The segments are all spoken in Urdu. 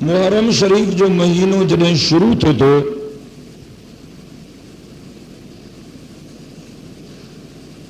محرم شریف جو مہینوں جڏهن شروع ٿي ٿو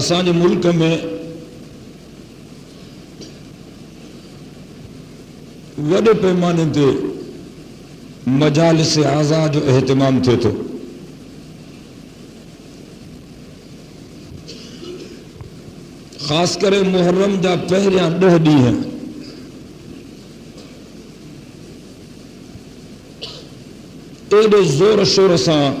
اسان جي ملڪ ۾ وڏے پیمانے تے مجالس اعضاء جو اہتمام تھے تو خاص کرے محرم جا پہریاں 10 ڏينهن ایڈے زور شور سان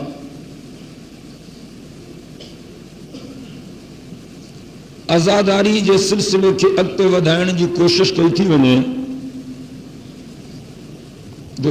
عزاداری جے سلسلے کے اڳتے وڌائڻ جي کوشش کئی تھی وڃي جو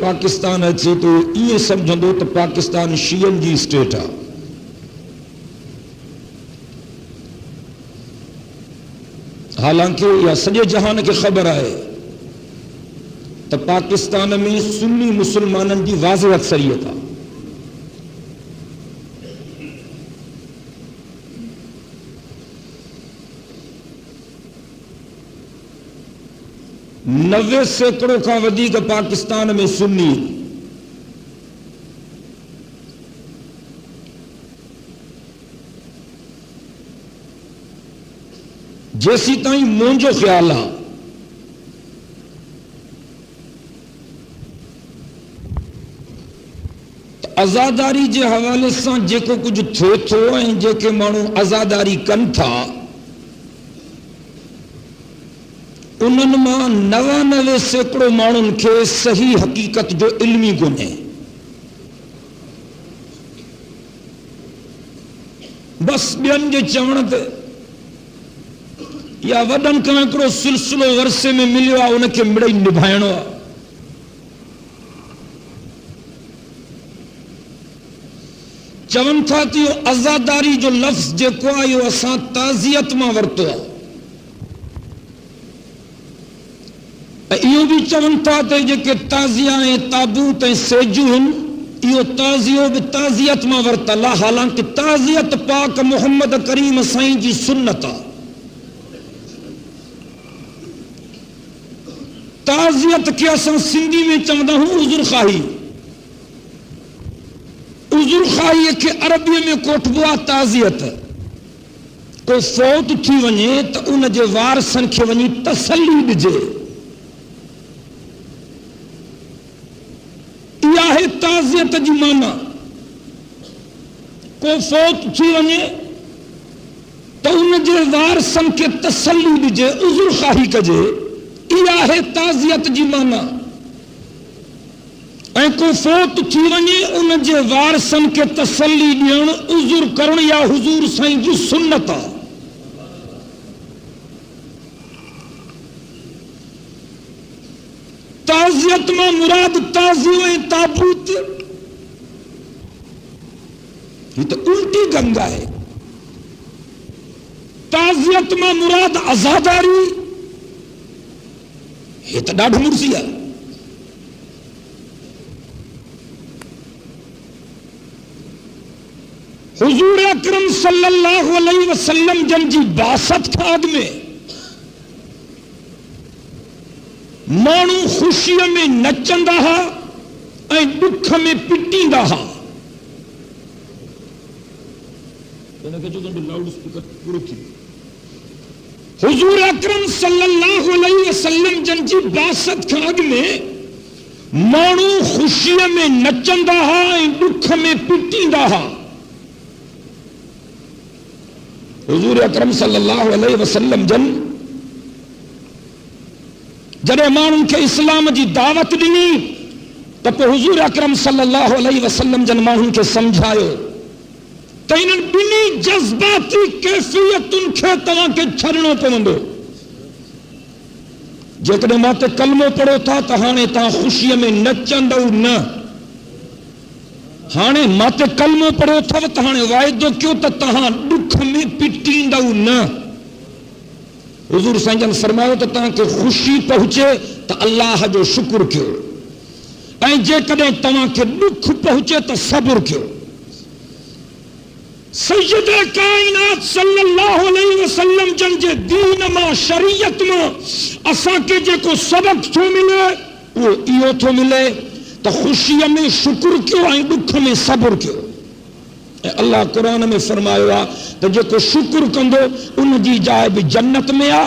پاکستان اچي تو یہ سمجھندو تو پاکستان شیعن جی اسٹیٹ ہے. حالانکہ یہ سڄے جہان کے خبر ہے تو پاکستان میں سنی مسلمانن جی واضح اکثریت ہے. نوے سینکڑوں کا ودیک پاکستان میں سنی جیسی تائیں مونجو خیال ہے عزاداری جے حوالے سے جیکو کچھ تھے تھو ہیں جیکے مانو عزاداری کن تھا انہن ماں 99 سینکڑوں مانن کے صحیح حقیقت جو علمی گنے بس بیان جے چونت یا وڈن کنکڑو سلسلو ورثے میں ملیو ان کے مڑئی نبھائنو چون تھا تیو عزاداری جو لفظ جے کو آئیو اساں تعزیت ماں ورتو ایو بھی چون تھا تے جے کہ تعزیہ تابوت سیجو ہن ایو تعزیو بھی تعزیت ماں ورتا لا حالانکہ تعزیت پاک محمد کریم سائیں جی سنتا تعزیت کے اساں سندھی میں چوندہ ہوں عذر خواہی عذر خواہی کہ عربی میں کوٹبوا تعزیت کوئی فوت تھی ونجے تو ان جے وارثن کے ونجی تسلی ڈجے ہے تعزیت جی مانا کو فوت تھی ونجے تو ان جے وارثن کے تسلی ڈجے عذر خواہی کجے یہ ہے تعزیت جی مانا اے کو فوت تھی ونجے ان جے وارثن کے تسلی ڈیڻ عذر کرن یا حضور سائیں جی سنت ہے. تعزیت میں مراد تعزیہ تابوت یہ تو الٹی گنگا ہے. تعزیت میں مراد عزاداری یہ تو ڈاڑھ مرسی ہے. حضور اکرم صلی اللہ علیہ وسلم جن جی 62 کھاگ میں مانو خوشی میں نچندا ہا اے دکھ میں پٹیندا ہا. حضور اکرم صلی اللہ علیہ وسلم جن جی 62 کھاگ میں مانو خوشی میں نچندا ہا اے دکھ میں پٹیندا ہا. حضور اکرم صلی اللہ علیہ وسلم جن جڑے مانن کے اسلام جی دعوت ڈنی تو حضور اکرم صلی اللہ علیہ وسلم جن مانن کے سمجھایو تو انہن بنی جذباتی کیفیت ان کے تواں کے چھڑنو پوندو. جیکڈے ماتے کلمو پڑھو تھا تو ہانے تا خوشی میں نچندو نہ ہانے ماتے کلمو پڑھو تھا تو ہانے وائدو کیوں تو تہاں دکھ میں پٹیندو نہ. حضور سائیں جن فرماؤ تو تاکہ خوشی پہنچے تو اللہ جو شکر کیوں اے جے کدے تماں کے دکھ پہنچے تو صبر کیوں. سید کائنات صلی اللہ علیہ وسلم جن جے دین ما شریعت ما اساں کے جے کو سبق تھو ملے وہ ایو تھو ملے تو خوشی میں شکر کیوں آئیں دکھ میں صبر کیوں. اللہ قرآن میں فرمایا تو جے کو شکر کندو ان جی جائے بھی جنت میں آ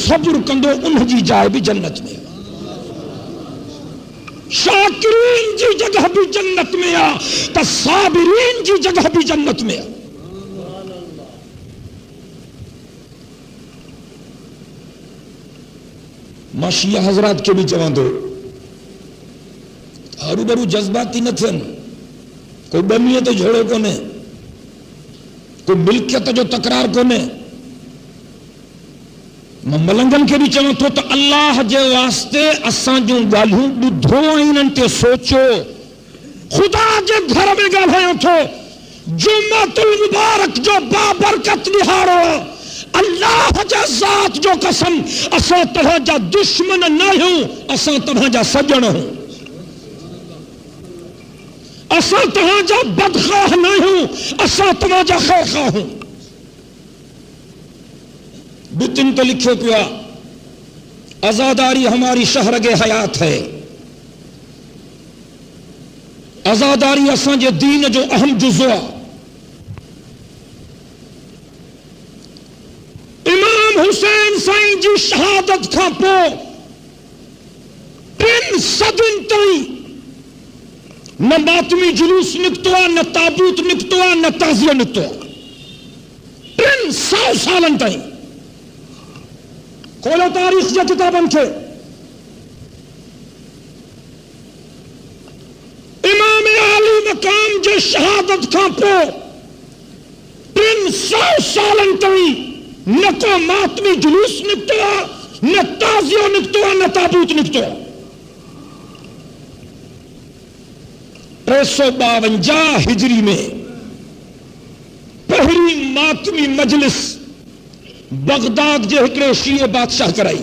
صبر کندو ان جی جائے بھی جنت میں آ. شاکرین جی جگہ بھی جنت میں آ تو صابرین جی جگہ بھی جنت میں آ. ماشیہ حضرات کے بھی چوان دو ہرو برو جذباتی نہ تھن کوئی بمیت جھوڑے کو نے کوئی ملکیت جو تقرار کو نے ملنگن کے بھی چوان تو اللہ جے واسطے اساں جو گالوں بدھو آئینن تے سوچو خدا جے گھر میں گالوں تو جمعۃ المبارک جو بابرکت نہارو اللہ جا ذات جو قسم اساں تہاں جا دشمن نہ ہوں اساں تہاں جا سجن ہوں اساں تہاں جا بدخواہ نہ ہوں اساں تہاں جا خیرخواہ ہوں. بتن تو لکھو پیا آزاداری ہماری شہرگ حیات ہے. آزاداری اساں جے دین جو اہم جزو. امام حسین سائیں جی شہادت کھا پو 3 صدن تائیں نہ ماتمی جلوس نکتوا نہ تابوت نکتوا نہ تعزیہ نکتوا 300 سالن تائیں کھولو تاریخ جا کتابن کے امام عالی مقام جو شہادت کھا پو 300 سالن تائیں نہ کو ماتمی جلوس نکتوا نہ تعزیہ نکتوا نہ تابوت نکتوا. 352 ہجری میں پہلی ماتمی مجلس بغداد جے ہکڑے شیعہ بادشاہ کرائی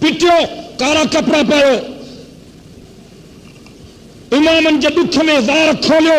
پٹیو کارا کپڑا پاؤ امامن جے ڈکھ میں وار کھولو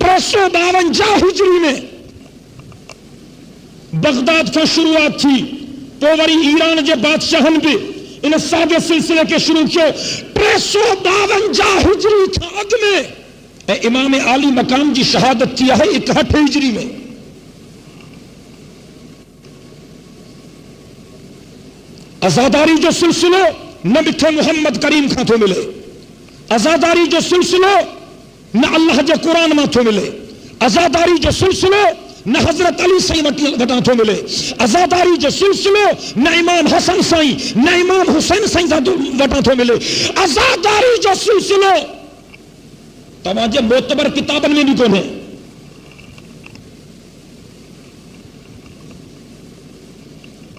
352 ہجری میں بغداد کا شروعات تھی پوری ایران جے بادشاہن بھی ان سادے سلسلے کے شروع کیو. 352 ہجری تھا اگ میں امام عالی مقام جی شہادت کیا ہے 61 ہجری میں. آزاداری جو سلسلو نہ بٹھے محمد کریم کھا تو ملے. آزاداری جو سلسلو نہ اللہ جے قرآن ماں تو ملے. آزاداری جو سلسلو نہ حضرت علی سائیں وٹاں تو ملے. آزاداری جو سلسلو نہ امام حسن سائیں نہ امام حسین سائیں وٹاں تو ملے. آزاداری جو سلسلو تماجے معتبر کتابن میں بھی کون ہے.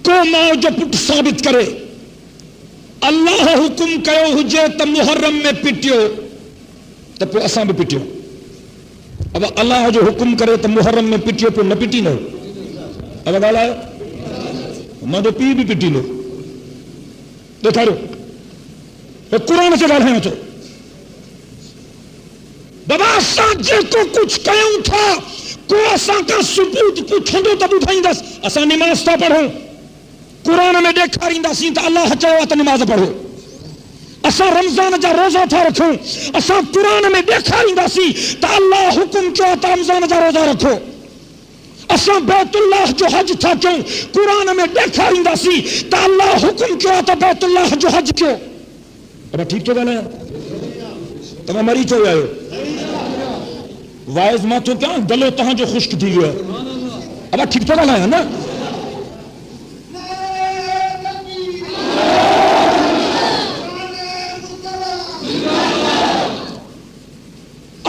کو ماں جو پٹ ثابت کرے اللہ حکم کیو ہوجے تو محرم میں پٹیو تو پو اساں بھی پٹیو. اب اللہ جو حکم کرے تو محرم میں پٹیو پو نہ پٹی نہ اب گالا ہے ماں جو پی بھی پٹی لو دیکھا رہو قرآن سے گال ہے. بابا اساں جے کو کچھ کہوں تھا کو اساں کا ثبوت پوچھیں دو تب اٹھائیں دس. اساں نماز تا پڑھو قرآن میں دیکھا رہندا سی تو اللہ چاہو تو نماز پڑھو. اساں رمضان جا روزہ تھا رکھوں اساں قرآن میں دیکھا رہندا سی تو اللہ حکم کیوں تو رمضان جا روزہ رکھو. اساں بیت اللہ جو حج تھا کیوں قرآن میں دیکھا رہندا سی تو اللہ حکم کیوں تو بیت اللہ جو حج کیوں. اب ٹھیک تو گانا ہے تمہیں مری تو آئے وائز ماں تو کیا گلو تہاں جو خشک تھی گیا. اب ٹھیک تو گانا ہے نا.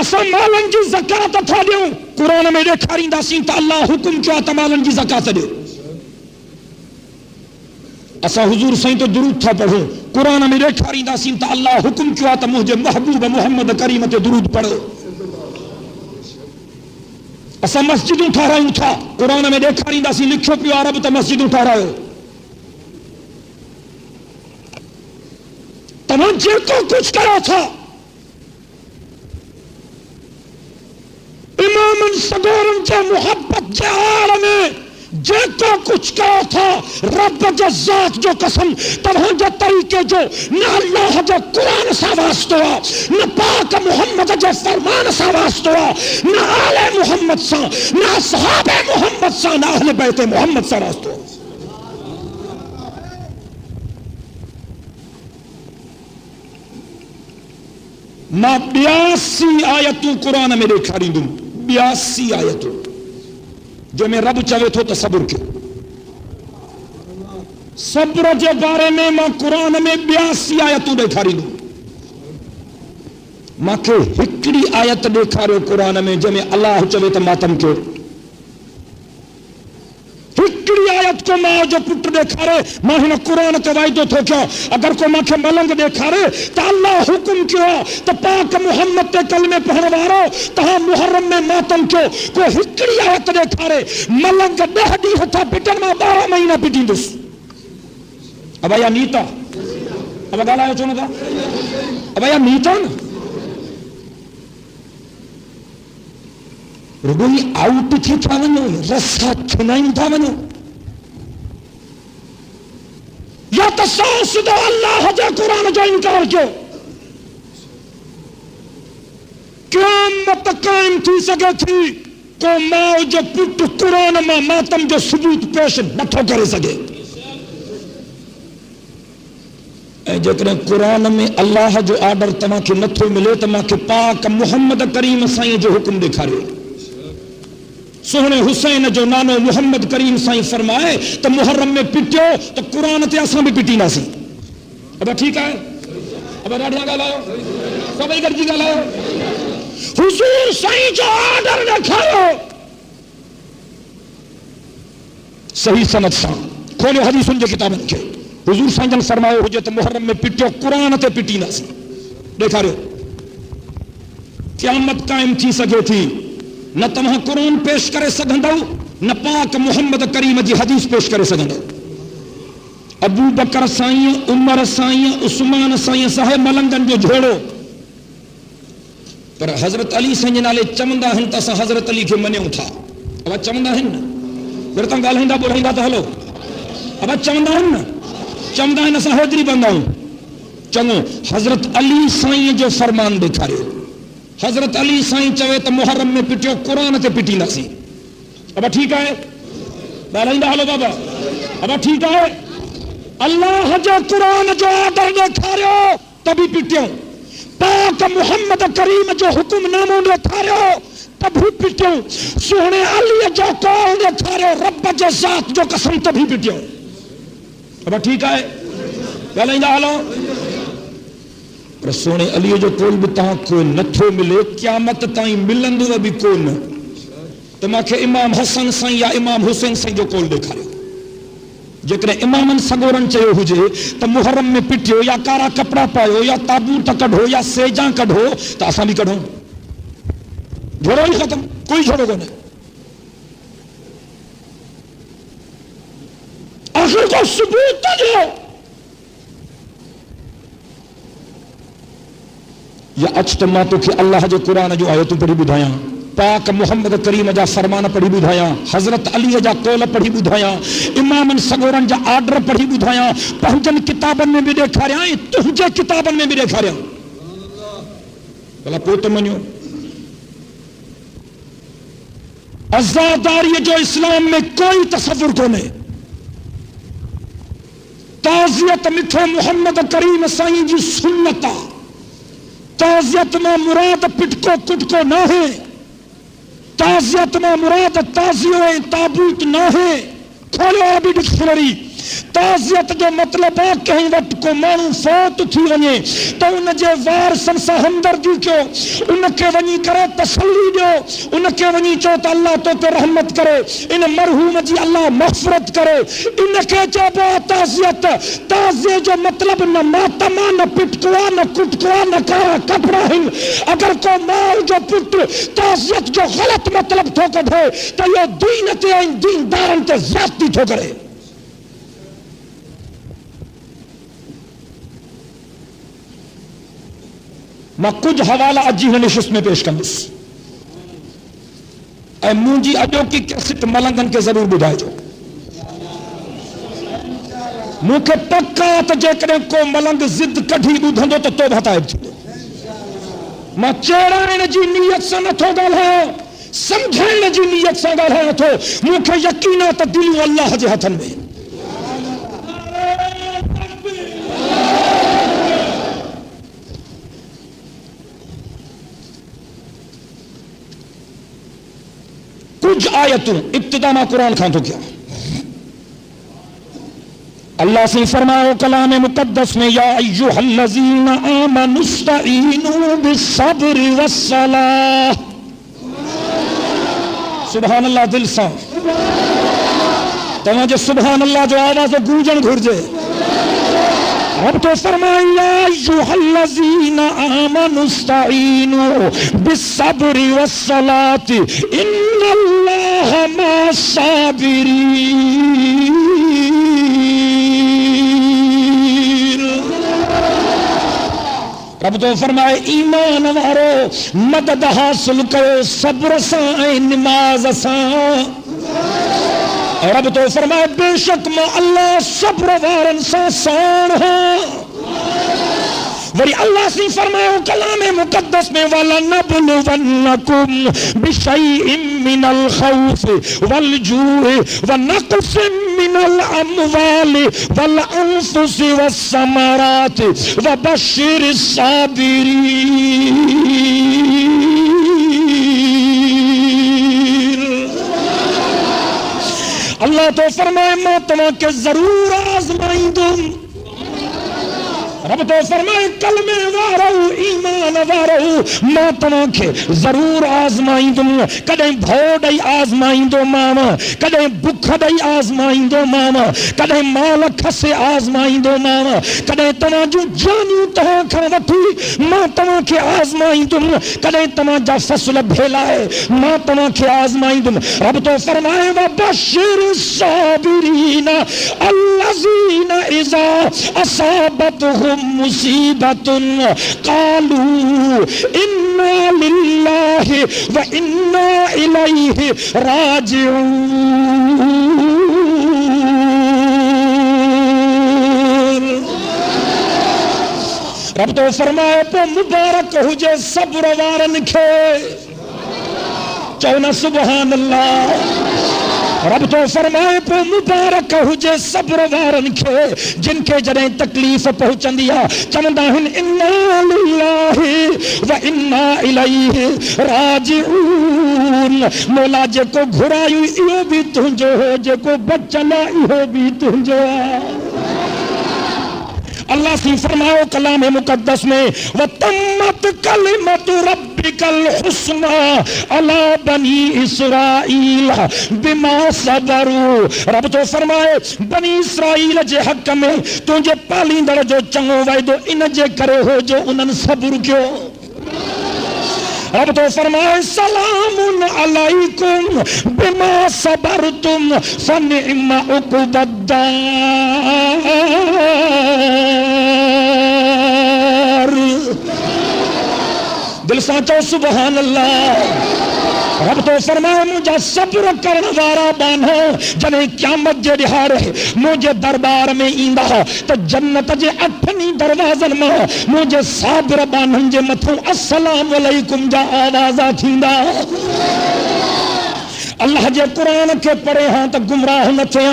اساں مالن جی زکات تھا دیوں قرآن میں دیکھا رہندا سی تو اللہ حکم کیا تو مالن جی زکات دیو. اساں حضور سائیں تو درود تھا پڑھو قرآن میں دیکھا رہندا سی تو اللہ حکم کیا تو مجھے محبوب محمد کریم تے درود پڑھو. اساں مسجدوں ٹھہراؤں تھا قرآن میں دیکھا رہندا سی لکھو پیو عرب تے مسجدوں ٹھہراؤ. تمہیں جن کو کچھ کرا تھا امام سگورن جے محبت جے عالم جے کو کچھ کرا تھا رب جو ذات جو قسم تمہیں جو طریقے جو نہ اللہ جو قرآن سا واسطہ نہ پاک محمد جو فرمان سا واسطہ نہ آل محمد سا نہ صحاب محمد سا نہ اہل بیت محمد سا واسطہ. ماں 82 آیتوں قرآن میں دیکھا رہی دوں 82 آیتوں جو میں رب چاہے تو تصبر کے صبر کے بارے میں ماں قرآن میں 82 آیتوں دیکھا رہی دوں ماں کے ہکڑی آیت دیکھا رہے قرآن میں جو میں اللہ چاہے تو ماتم کے ہکڑی آیت کو ماں جو پٹ دیکھا رہے ماں ہنہ قرآن کے وائدو تھو کیا اگر کو ماں کے ملنگ دیکھا رہے تو اللہ حکم کیا تو پاک محمد تے کلمے پہنوارو تہاں محرم میں ماتم کیوں کو ہکڑی آیت دیکھا رہے ملنگ دہ دی ہتھا پٹن میں 12 مہینہ پٹین دس اب آیا نیتا اب گالا آیا چونا تھا اب آیا نیتا نا رگوی آؤٹ تھی تھا ونو رسا چھنائن تھا ونو یا تصاص دو اللہ جا قرآن جو انکار کیوں قیامت قائم تھی سکے تھی کو ماں جو پٹ قرآن ماں ماتم جو ثبوت پیش نتھو کرے سکے جتنے قرآن میں اللہ جو آرڈر تمہاں کے نتھو ملے تمہاں کے پاک محمد کریم سائیں جو حکم دکھا رہے سونے حسین جو نانو محمد کریم سائیں فرمائے تو محرم میں پٹیو تو قرآن تے اساں بھی پٹی نہ سی اب ٹھیک ہے اب ڈاڈیاں گالاؤ سبھی گرجی گالاؤ حضور سائیں جو آرڈر دکھاؤ صحیح سند سا کھولو حدیث ان جو کتابن کے حضور سائیں جن فرمائے ہو جو تو محرم میں پٹیو قرآن تے پٹی نہ سی دیکھا رہے قیامت قائم تھی سکے تھی نہ تمہاں قرآن پیش کرے سگندو نہ پاک محمد کریم جی حدیث پیش کرے سگندو ابو بکر سائیں عمر سائیں عثمان سائیں صاحب ملنگن جو جھوڑو پر حضرت علی سائیں نالے چمندہ ہن تسا حضرت علی کے منیوں تھا اب چمندہ ہن پھر تم گال ہندہ بول ہندہ تو ہلو اب چمندہ ہن چمندہ ہن اسا حیدری بندہ ہوں چنگو حضرت علی سائیں جو فرمان دکھا رہے حضرت علی سائیں چوے تو محرم میں پٹیو قرآن تے پٹی نہ سی اب ٹھیک ہے بالائندہ حلو بابا اب ٹھیک ہے اللہ جو قرآن جو آدر دکھا رہے ہو تبھی پٹیو پاک محمد کریم جو حکم ناموں دکھا رہے ہو تبھی پٹیو سونے علی جو قول دکھا رہے ہو رب جو ذات جو قسم تبھی پٹیو اب ٹھیک ہے بالائندہ حلو سونے علی جو کول بھی تاں کوئی نتھو ملے قیامت تائیں ملندو ابھی کوئی نہ تو ماں کے امام حسن سائیں یا امام حسین سائیں جو کول دکھا رہے جکرے امامن سگورن چاہے ہو جے تو محرم میں پٹیو یا کارا کپڑا پایو یا تابوت کڑھو یا سیجاں کڑھو تو آسان بھی کڑھو جھوڑو ہی ختم کوئی جھوڑو کو نہیں آخر کو ثبوت تو جو یا اجتماع تو کہ اللہ جو قرآن جو آیتوں پڑھی بدھایا پاک محمد کریم جا فرمان پڑھی بدھایا حضرت علی جا قول پڑھی بدھایا امام سگورن جا آرڈر پڑھی بدھایا پہنچن کتابن میں بھی دیکھا رہا ہے تجھے کتابن میں بھی دیکھا رہا بلا پوت منیو عزاداری جو اسلام میں کوئی تصور کو نہیں تعزیت مٹھو محمد کریم سائیں جی سنتا تعزیت میں مراد پٹکو کٹکو نہ ہے تعزیت میں مراد تعزیہ تابوت نہ ہے کھولو عربی ڈکشنری تعزیت جو مطلب ہے کہیں وقت کو مانو فوت تھی ونی تو ان جے وارثن سا ہمدردی کیو ان کے ونی کرے تسلی دیو ان کے ونی چو تو اللہ تو پہ رحمت کرے ان مرحوم جی اللہ مغفرت کرے ان کے جو با تعزیت تعزیہ جو مطلب نہ ماتما نہ پٹکوا نہ کٹکوا نہ کارا کپڑا ہن اگر کو مال جو پٹ تعزیت جو غلط مطلب تھو کڑھے تو یہ دینتے ہیں دیندارن تے زیادتی تھو کرے میں کچھ حوالہ اجی نشست میں پیش کندس اے مونجی اجو کی کیسٹ ملنگن کے ضرور بدھائے جو مونکے پکا تو جے کرے کو ملنگ زد کڑھی بدھندو تو توبہ تائب چھو میں چیرائن جی نیت سے نہ تھو گل ہے سمجھائن جی نیت سے گل ہے نہ تھو مونکے یقینہ تا دلو اللہ جے ہتھن میں کچھ آیتوں ابتدا میں قرآن کھان تو کیا اللہ سے فرماؤ کلام مقدس میں یا ایوہ الذین آمنوا استعینوا بالصبر والصلاۃ سبحان اللہ دل سے تمہیں سبحان اللہ جو آواز گونجن گھر جے اب تو فرمائے یا ایوہ الذین آمنوا استعینوا بالصبر والصلاۃ ان اللہ مع الصابرین رب تو فرمائے ایمان وارو مدد حاصل کرو صبر سائیں نماز سائیں رب تو فرمائے بے شک میں اللہ صبر وارن سا سان ہاں وری اللہ سے فرمائے کلام مقدس میں وَلَنَبْلُوَنَّكُمْ بِشَيْءٍ مِّنَ الْخَوْفِ وَالْجُوعِ وَنَقْصٍ مِّنَ الْأَمْوَالِ وَالْأَنفُسِ وَالثَّمَرَاتِ وَبَشِّرِ الصَّابِرِينَ اللہ تو فرمائے میں تمہیں کہ ضرور آزمائیں دوں رب تو فرمائے کلمے وارو ایمان وارو ماں تمہیں ضرور آزمائیں دوں کدیں بھوڑی آزمائیں دو ماما کدیں بکھڑی آزمائیں دو ماما کدیں مال کھسے آزمائیں دو ماما کدیں تمہیں جو جانیوں تہاں کھا وٹھی ماں تمہیں آزمائیں دوں کدیں تمہیں جا فصل بھیلائے ماں تمہیں آزمائیں دوں رب تو فرمائے وَبَشِّرِ الصَّابِرِينَ الَّذِينَ إِذَا أَصَابَتْهُمْ مصیبت قالوا انا للہ وانا الیہ راجعون رب تو فرمائے پہ مبارک ہو جے صبر وارن کھے چونا سبحان اللہ رب تو فرمائے پہ مبارک ہو جے صبر وارن کھے جن کے جڑیں تکلیف پہنچن دیا چمندہ ہن انا للہ و انا الیہ راجعون مولا جے کو گھرائیو ایو بھی تنجو ہو جے کو بچلا ایو بھی تنجو اللہ سے فرماؤ کلام مقدس میں وَتَمَّتْ كَلِمَةُ رَبِّكَ الْحُسْنَى عَلَى بَنِي إِسْرَائِيلَ بِمَا صَبَرُوا رب تو فرمائے بنی اسرائیل جے حق میں تجھے پالیندڑ جو چنگو وائدو ان جے کرے ہو جو انہن صبر کیوں رب تو فرمائے سلام علیکم بما صبرتم فنعم عقبی الدار دل سانچو سبحان اللہ رب تو فرمائے مجھے صبر کرنا وارا بانو جنہیں قیامت جے دہارے مجھے دربار میں ایندہ تو جنت جے اٹھنی دروازن میں مجھے صابر بانن جے متھوں السلام علیکم جا آوازہ تھیندہ اللہ جے قرآن کے پڑھے ہاں تو گمراہ نہ تھے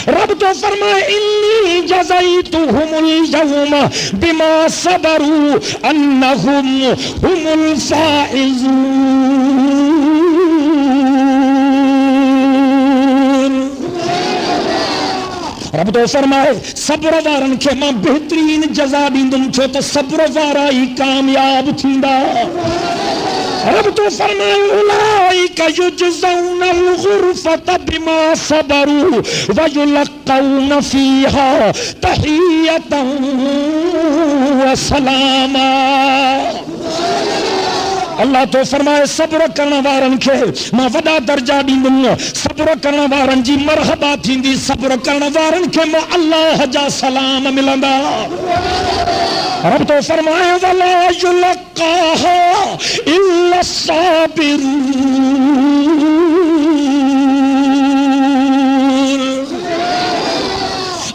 رب تو فرمائے انی جزیتہم اليوم بما صبروا انہم ہم الفائزون رب تو فرمائے صبر وارن کے ماں بہترین جزا دیندم چھو تو صبر وارائی کامیاب تھیندا رب تو فرمائے اولئک یجزون الغرفۃ بما صبروا ویلقون فیہا تحیۃ وسلاما اللہ تو فرمائے صبر کرنے وارن کے ماں وڈا درجہ ڈیندم صبر کرنے وارن جی مرحبا تھیندی صبر کرنے وارن کے ماں اللہ جا سلام ملندا رب تو فرمائے ولا یلقاها الا الصابرون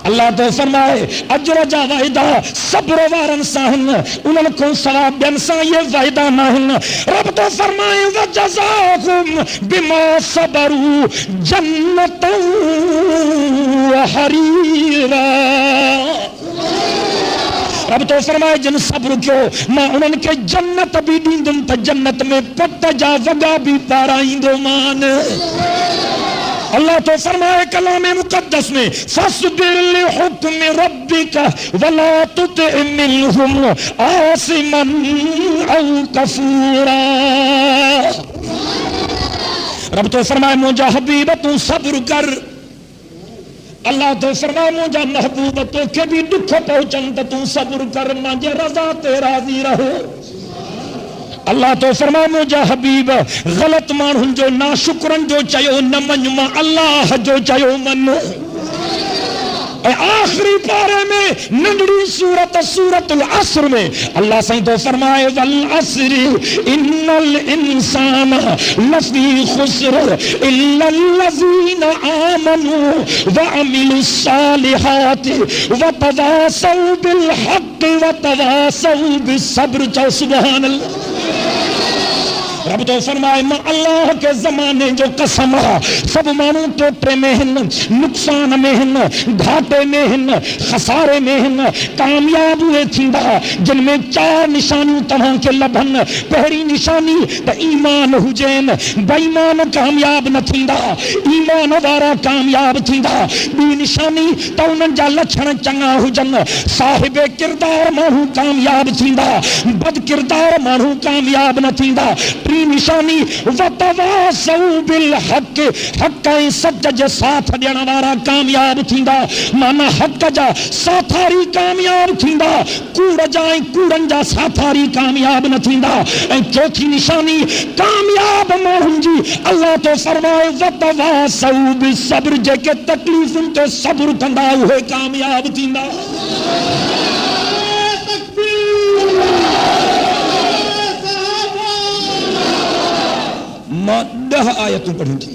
اللہ تو فرمائے اجر جا وعدہ صبر وارن ساہن انہوں کو ثواب دین سا یہ وعدہ نہ ہن رب تو فرمائے وجزاهم بما صبروا جنتا وحریرا رب تو فرمائے جن صبر کیوں ماں انہوں کے جنت بھی دیندم تا جنت میں پت جا وگا بھی پارائیں دو مان اللہ تو فرمائے کلام مقدس میں فاصبر لحکم ربک ولا تطع منہم عاصما او کفورا رب تو فرمائے مجھا حبیب تو صبر کر اللہ تو فرمائے مجھا محبوب تو کہ بھی دکھ پہنچن تو صبر کر مجھے رضا تے راضی رہو اللہ تو فرمائے مجھا حبیب غلط مانہن جو ناشکرن جو چاہیو نہ منما اللہ جو چاہیو من آخری پارے میں ننڈی سورت العصر میں اللہ سائیں تو فرمائے والعصر ان الانسان لفی خسر الا الذین آمنوا وعملوا الصالحات وتواصوا بالحق وتواصوا بالصبر چاہو سبحان اللہ رب تو فرمائے میں اللہ کے زمانے جو قسم سب مانو ٹوٹے میں ہن نقصان میں ہن گھاٹے میں ہن خسارے میں ہن کامیاب ہوئے تھیندا جن میں 4 نشانی تمہاں کے لبھن پہری نشانی تا ایمان ہوجین بائیمان کامیاب نہ تھیندا ایمان وارا کامیاب تھیندا بی نشانی تا انن جا لچھن چنگا ہوجن صاحب کردار مانو کامیاب تھیندا بد کردار مانو کامیاب نہ تھیندا نشانی وتواصوا بالحق حق سچ جے ساتھ ڈینا وارا کامیاب تھیندا مانا حق جا ساتھاری کامیاب تھیندا کوڑ جائیں کوڑن جا ساتھاری کامیاب نہ تھیندا اے چوتھی نشانی کامیاب ماہن جی اللہ تو فرمائے وتواصوا بالصبر جے کے تکلیفن تے صبر کندا ہوئے کامیاب تھیندا ماں 10 آیتوں پڑھیں تھی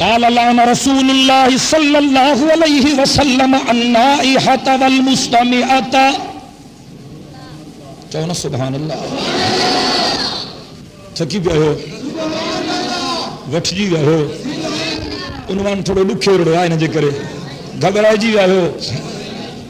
قال لعن رسول الله صلى الله عليه وسلم النائحة والمستمعة چونا سبحان اللہ تھکی پیا ہو وٹھ جی ویا ہو عنوان تھوڑو ڏکھيو رهيو آهي ان جي ڪري گھبرائجي ويا هو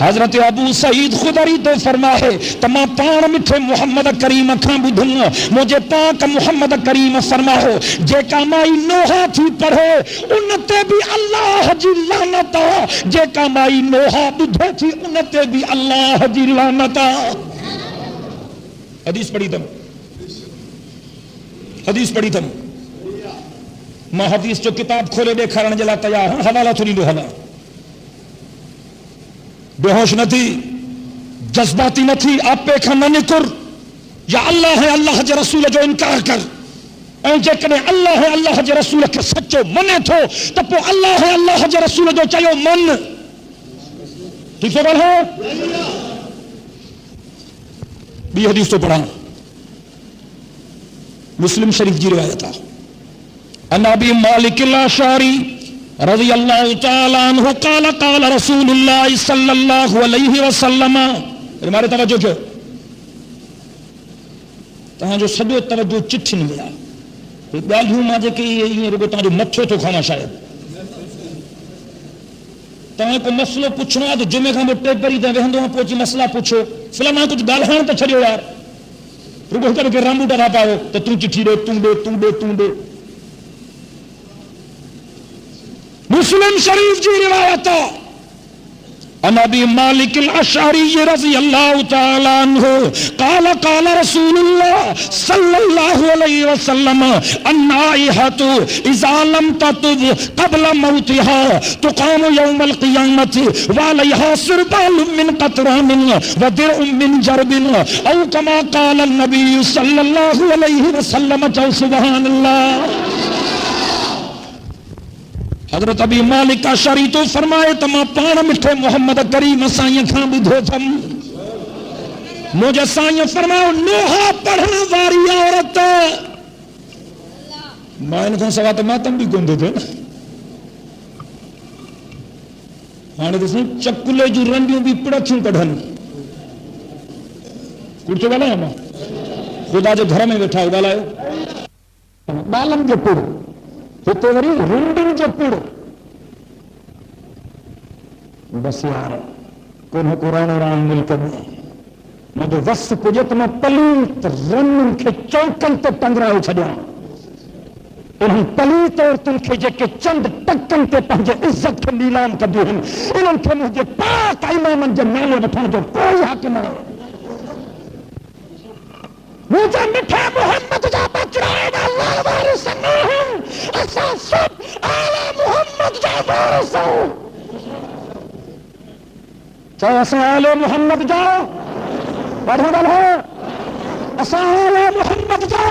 حضرت ابو سعید خدری تو فرمائے تما پان مٹھے محمد کریم کھان بدھن مجھے پاک محمد کریم فرماؤ جے کا مائی نوحہ تھی پڑھے انتے بھی اللہ جی لعنتا جے کا مائی نوحہ بدھے تھی انتے بھی اللہ جی لعنتا. حدیث پڑھی تم حدیث پڑھی تم ماں حدیث جو کتاب کھولے دیکھا جلا تیار ہاں حوالہ تھوڑی دو حوالہ بے ہوش نہ تھی جذباتی نہ تھی آپ پہ کھانا نکر یا اللہ ہے اللہ جے رسول جو انکار کر این جے کنے اللہ ہے اللہ جے رسول کے سچو منے تھو تب وہ اللہ ہے اللہ جے رسول جو چاہیو من ٹھیک سے بڑھ ہے بھی حدیث تو پڑھا مسلم شریف جی روایت ہے ان ابی مالک الاشعری رضی اللہ تعالی عنہ قال قال رسول اللہ صلی اللہ علیہ وسلم. ہمارے توجہ کیوں تہاں جو سجو توجہ چٹھی نہیں ملا ڳالهيون ما جيڪي ائين رڳو تهان جو مٿو ٿو کانا شايد تهان کو مسئلو پڇڻو آهي ته جمعي کان پوءِ ٽي پري ته ويهندو آهي پوءِ مسئلا پڇو فلاڻا ڪجهه ڳالهائڻ ته ڇڏيو يار رڳو هڪ کي رامبوٽا نہ پايو ته تون چٺي ڏي تون ڏي مسلم شریف جی روایت عن ابی مالک الاشعری رضی اللہ تعالی عنہ قال قال رسول اللہ صلی اللہ علیہ وسلم النائحۃ اذا لم تتب قبل موتها تقام یوم القیامۃ وعلیہا سربال من قطران ودرع من جرب او کما قال النبی صلی اللہ علیہ وسلم. سبحان اللہ. حضرت ابی مالک اشعری تو فرمائے تما پان مٹھے محمد کریم سائیں کھان بدھو تھم مجھے سائیں فرماؤ نوحہ پڑھنے واری عورت میں ان کو سوا تو ماتم بھی گندے تھے ہانے تو چکلے جو رنڈیوں بھی پڑکھیں کڑھن کچھ تو گالا ہے خدا جو گھر میں بیٹھا ہو گالا ہے بالم جو پڑھ تو وری رنڈن جو پڑ بس یار کون قرآن ران ملک میں مجھے وس پجت میں پلیت رنن کے چوکن تے ٹنگراؤ چھڑیا انہوں پلیت عورتن کے جے کے چند ٹکن تے پہنچے عزت کے نیلام کر دیں انہوں کے مجھے پاک امامن جو میلے بٹھانے جو کوئی حاکم ہے مجھے مٹھے محمد جا بچ رہے گا اللہ وارث نہیں ایسا سب آلہ محمد جا وارث ہو چاہے ایسا آلہ محمد جا پڑھو بل ہے ایسا آلہ محمد جا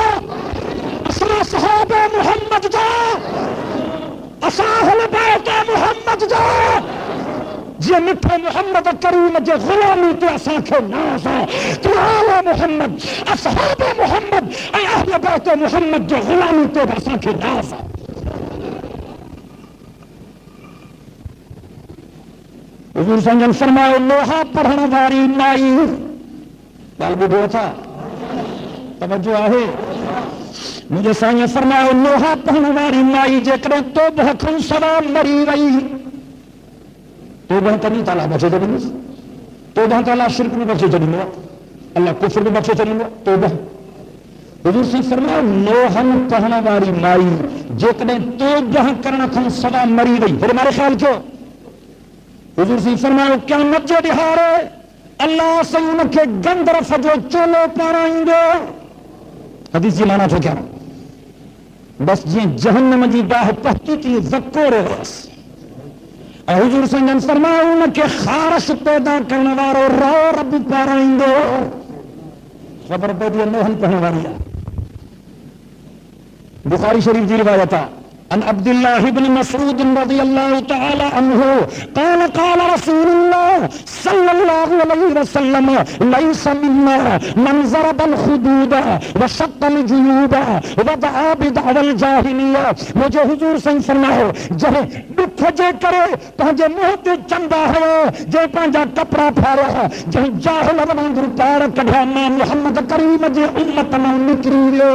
ایسا صحابہ محمد جا ایسا اہل بیت محمد جا جی مٹھے محمد کریم جے غلامی تے اساں کے ناز ہے کہ آل محمد اصحاب محمد اے اہل بیت محمد جے غلامی تے اساں کے ناز ہے. حضور سنجن فرمائے لوہا پڑھنے واری مائی گل بدھو تھا توجہ ہے مجھے سائیں فرمائے لوہا پڑھنے واری مائی جے کرے تو بہکن سوا مری وئی توبہ کرنی تعالیٰ بچے چلی گئی توبہ تعالیٰ شرک میں بچے چلی گیا اللہ کفر میں بچے چلی گیا توبہ. حضور سے فرمایا نوحن کہنا واری مائی جے کدے توبہ کرنا کھن سدا مری گئی پھر ہمارے خیال کیوں حضور سے فرمایا قیامت جو دہارے اللہ سے ان کے گند رفجو چولو پارائیں گے. حدیث جی مانا تھا کیا بس جی جہنم جی باہ پہتی تھی زکو روس حضور سنجن فرمایا ان کے خارش پیدا کرنے والوں رو رب پارائیں گے. خبر پہ دیا نوحن پہنے والی ہے. بخاری شریف جی روایت ہے عن عبد الله بن مسعود رضي الله تعالى عنه قال قال رسول الله صلى الله عليه وسلم ليس منا من ضرب الخدود وشق الجيوب ودعا بدعوى الجاهليه. مجھے حضور سے فرمایا جے دکھ جے کرے پنجے منہ تے چندا ہے جے پنجا کپڑا پھاڑیا جے جاہل وانگر پار کڈھا میں محمد کریم جے امت نال نکریو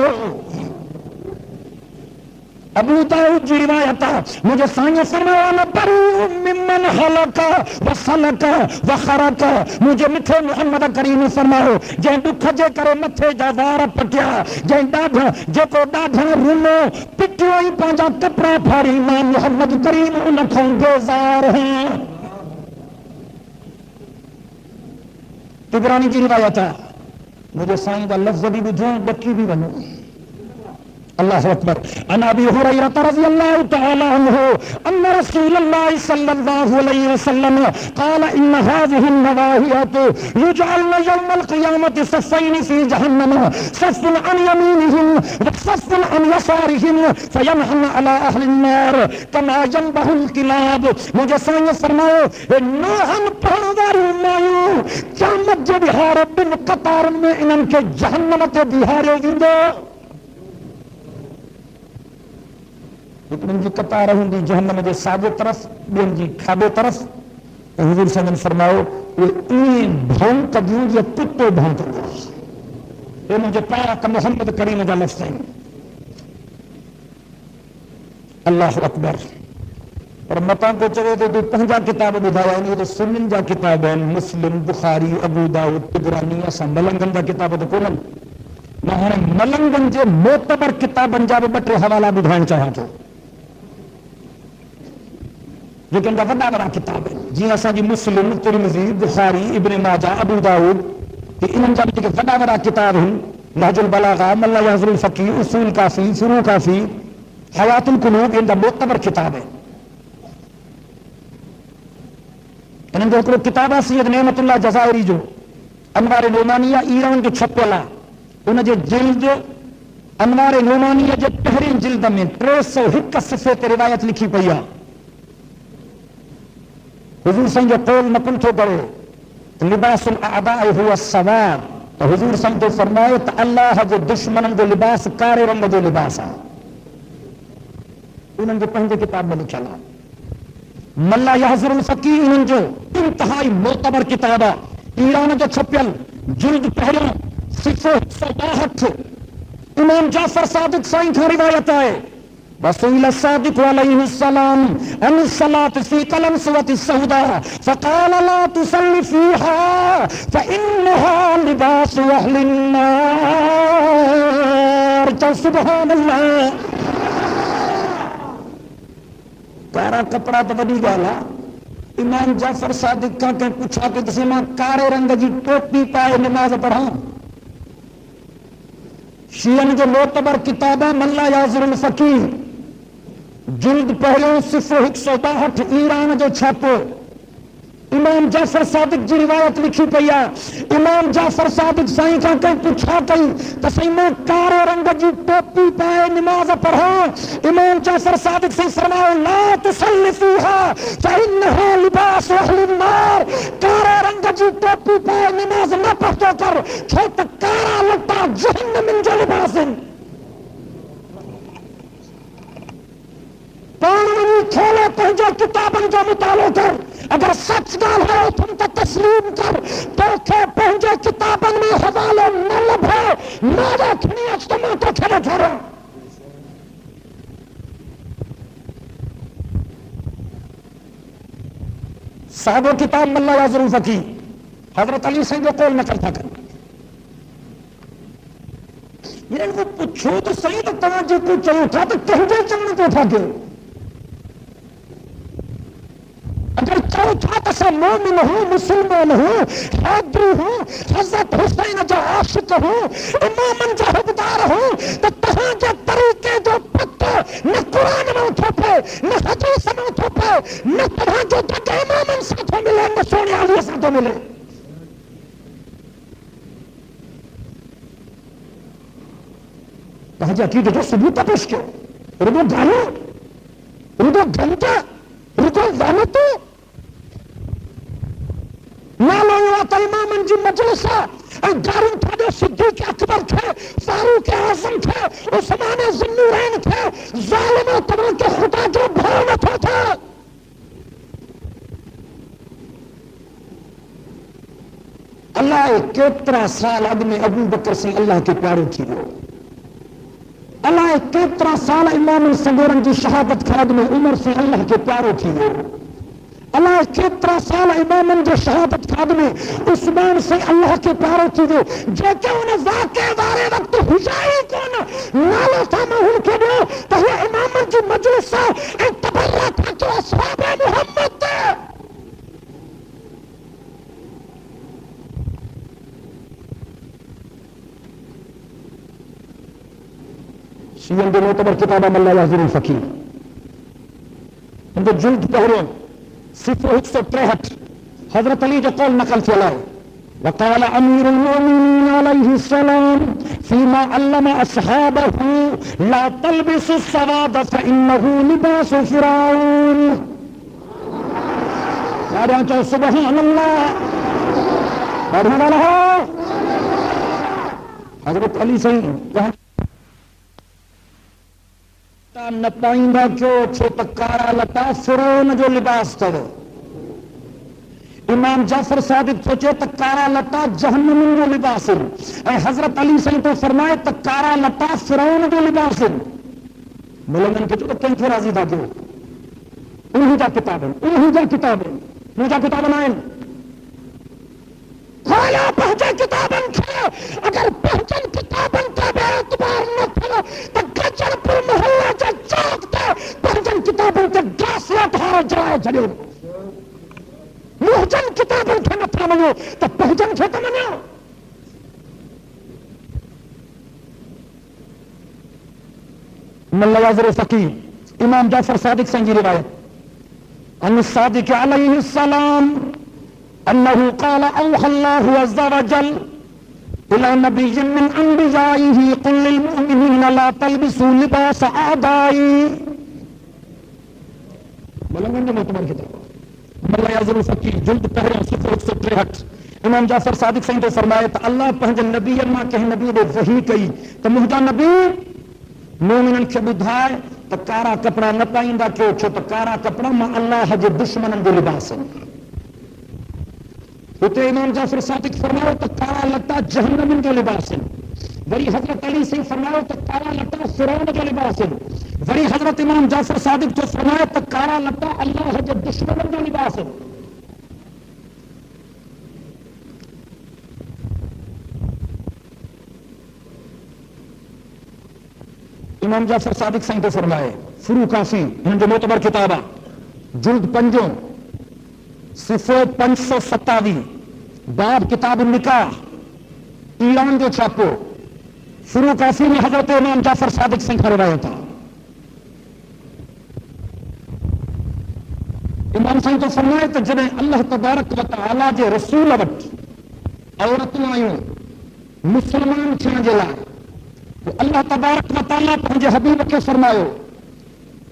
ابو داؤد کی روایت ہے، مجھے سائیں فرمایا نہ برو ممن حلقا وسلکا وخرقا، مجھے مٹھے محمد کریم فرماؤ جے دکھ جے کرے متھے جا وار پٹیا، جے ڈاڈھا جے کو ڈاڈھا رنو پٹیو ہی پانجا کپڑا پھاڑی، میں محمد کریم ان کھوں گزار ہیں۔ طبرانی کی روایت ہے، مجھے سائیں دا لفظ بھی بدھوں بکی بھی بنو۔ اللہ اکبر۔ عن ابی ہریرہ رضی اللہ تعالی عنہ ان رسول اللہ صلی اللہ علیہ وسلم قال ان هذه النواحيات يجعلن يوم القيامة صفين في جهنم، صف عن يمينهم وصف عن يسارهم فينهن على اهل النار كما ينبه الكلاب۔ مجھے سائیں فرماؤ نوحن پہاڑ مایو قیامت جو بہار بن قطار میں انہن کے جہنم تے بہارے ویندو، لیکن ان کی قطار ہوں دی جہنم دے ساجے طرف بین جی کھابے طرف۔ حضور صلی اللہ علیہ وسلم فرماؤ یہ این بھونک دیوں یہ کتے بھونک دیوں، یہ مجھے پایا کہ محمد کریم دا لفظ ہے۔ اللہ اکبر۔ اور متاں کو چلے تو پنجا کتاب بدھایا نہیں تو سنن جا کتاب ہیں، مسلم، بخاری، ابو داؤد، طبرانی، اساں ملنگن دا کتاب تو کونن نہ ہن ملنگن جے معتبر کتابن جا بٹے حوالہ بدھائن چاہاں تو، لیکن کا بڑا بڑا کتاب ہے جی اساں جی مسلم، ترمذی، بخاری، ابن ماجہ، ابو داؤد، انہاں جا کے بڑا بڑا کتاب ہیں، نہج البلاغہ، ملا یحضر الفقی، اصول کافی، فروع کافی، حیات القلوب، ان کا معتبر کتاب ہے۔ انہاں جو ایک کتاب ہے سید نعمت اللہ جزائری جو انوار نعمانیہ ایران جو چھپولا، انہاں جو جلد انوار نعمانیہ جو پہرین جلد میں 301 صفحے تے روایت لکھی پئی ہے۔ حضور سنگ جو قول نقل تو کرو لباس الاعداء هو السواد، تو حضور سنگ تو فرمائے تو اللہ جو دشمنن جو لباس کارے رنگ جو لباس ہے، انہوں جو پہنجے کتاب میں لکھا لا ملا یحضر الفقی، انہوں جو انتہائی معتبر کتاب ہے، ایران جو چھپیل جلد پہلا 162، امام جعفر صادق سائیں کا روایت ہے وسئل الصادق علیہ السلام عن الصلاة في قلنسوة السوداء فقال لا تصل فيها فإنها لباس أهل النار۔ سبحان اللہ۔ کارا کپڑا تو بڑی گالا، امام جعفر صادق کا کہ پوچھا کہ جسے ماں کارے رنگ جی ٹوپی پائے نماز پڑھا۔ شیعن جو معتبر کتاب ہے ملا یحضر الفقی جلد پہلے 162 ایران جو چھاپو، امام جعفر صادق جی روایت لکھی پئی ہے۔ امام جعفر صادق سائیں کا کہ پوچھا کئی تو سائیں میں کارے رنگ جی ٹوپی پائے نماز پڑھا، امام جعفر صادق سے فرماؤ لا تصل فیہا فإنہا لباس اہل النار، کارے رنگ جی ٹوپی پائے نماز نہ پڑھو کر چھوٹ کارا لٹا جہنم جو لباس ہے۔ پانوی کھولے پہنجو کتابن جو مطالعہ کر، اگر سچ گال ہے تم تو تسلیم کر، تو کہ پہنجو کتابن میں حوالے نہ لبھے نہ رکھنی اجتماع تو کھڑے چھوڑو۔ صاحب کتاب ملا یحضر الفقی حضرت علی سے جو قول نقل تھا کر، یہ ان کو پوچھو تو صحیح تو توجہ کو چلو تھا تو کہنجے چلنے کو تھا کہ اگر چوتھا تسا مومن ہوں، مسلمان ہوں، حیدری ہوں، حضرت حسین جو عاشق ہوں، امامن جو حقدار ہوں، تو تہاں کے طریقے جو پتہ نہ قرآن میں تھوپے نہ حدیث میں تھوپے نہ تہاں جو دگے امامن ساتھوں ملے نہ سونے علیہ ساتھوں ملے۔ کہا جا کی جو ثبوت پیش کیوں، رکو گالو، رکو گھنٹہ، رکو لعنتو، نالو یوات امامن جی مجلسہ گارن تھا جو صدیق اکبر تھے، فاروق اعظم تھے، عثمان ذوالنورین تھے، ظالم و تمام کے خدا جو بھانت ہوتا۔ اللہ کترا سال اب میں ابو بکر سے اللہ کے پیارے تھی وہ، اللہ اللہ کترا سال امام سنگورن کی شہادت خرد میں عمر سے اللہ کے پیارو تھی اللہ کترا سال امام جو شہادت خرد میں عثمان سے اللہ کے پیارو تھی جو کہ انہیں واقع وارے وقت حجائی کون نالو سامہون کے دو تو یہ امام کی مجلس انتبرہ تھا تو اصحاب محمد تھے شیعن دے معتبر کتابہ ملا یحضر الفقیر ان کے جلد پہرے صفر 163 حضرت علی جو قول نقل کیا وقال امیر المؤمنین علیہ السلام فيما علم اصحابه لا تلبسوا السواد فانه لباس فرعون سبحان اللہ پڑھنے والا ہو حضرت علی سے نہ پائندہ کیوں چھو تکارا لتا فرعون جو لباس تھا امام جعفر صادق سوچے تکارا لتا جہنم جو لباس اے حضرت علی سے تو فرمائے تکارا لتا فرعون جو لباس ملنگن کے جو کہیں راضی تھا جو انہی جا کتابیں مجھا کتابیں آئیں کھولا پہنچے کتابیں کھلو اگر پہنچن کتابیں کا بے اعتبار نہ کھلو تو گجر پر محلہ جا چاکتا پہنچن کتابیں کا گاسیا دھارا جائے جڑے محجن کتابیں کا نتھا منو تو پہنچن کھتا منو ملا یحضر فقیر امام جعفر صادق سنگی روایت ان الصادق علیہ السلام انه قال اوحى الله عز وجل الى نبي من انبيائه قل للمؤمنين لا تلبسوا لباس اعدائي ملنگن معتبر کتاب ملا یحضر الفقیر جلد پہرے صفر 163 امام جعفر صادق سے فرمایا تو اللہ پہنچ نبی ما کہ نبی نے وحی کئی تو مہدا نبی مومنن کے بدھائے تو کارا کپڑا نہ پائندہ کیوں چھو تو کارا کپڑا ما اللہ جو دشمنن دے لباس ہوتے امام جعفر صادق فرماؤ تو کارا لتا جہنم جو لباس ہے وری حضرت علی سے فرماؤ تو کارا لتا فرعون جو لباس ہے وری حضرت امام جعفر صادق جو فرمایا تو کارا لتا اللہ جو دشمن جو لباس ہے امام جعفر صادق سے فرمائے فروقاسی ان جو معتبر کتابہ جلد پنجوں صفحہ 527 باب کتاب النکاح ایران جو چھاپو فروقاسی میں حضرت امام جعفر صادق سے کھڑ رہا تھا امام سائن تو فرمائے تو جنہیں اللہ تبارک و تعالی جے رسول وٹ عورتوں آئیوں مسلمان چھان جلا تو اللہ تبارک و تعالی پنجے حبیب کے فرمائے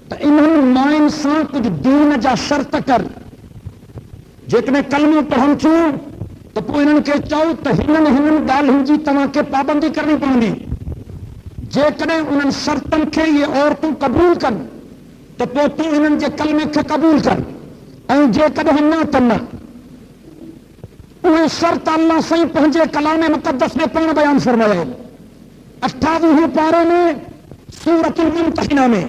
تو انہوں نا انسان کچھ دین جا شرط کر جتنے کلموں پڑھن چھوں تو پو انہوں کے چاہو تو ہنن گال ہنجی تمہاں کے پابندی کرنی پڑھنی جتنے انہوں شرطن کے یہ عورتوں قبول کر تو پو تو انہوں جے کلمے کے قبول کر اور جے کدہ نہ کرنا وہ شرط اللہ صحیح پہنچے کلام مقدس میں پڑھنا بیان فرمائے 28 پارے میں سورۃ الممتحنہ میں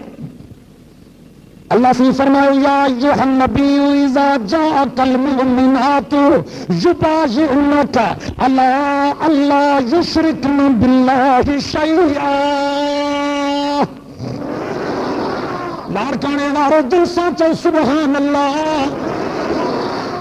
اللہ سے فرمایا یا ایھا النبی اذا جاءک المؤمنات یبایعنک علی الا یشرکن باللہ شیئا لارکانے وارو دل سانچو سبحان اللہ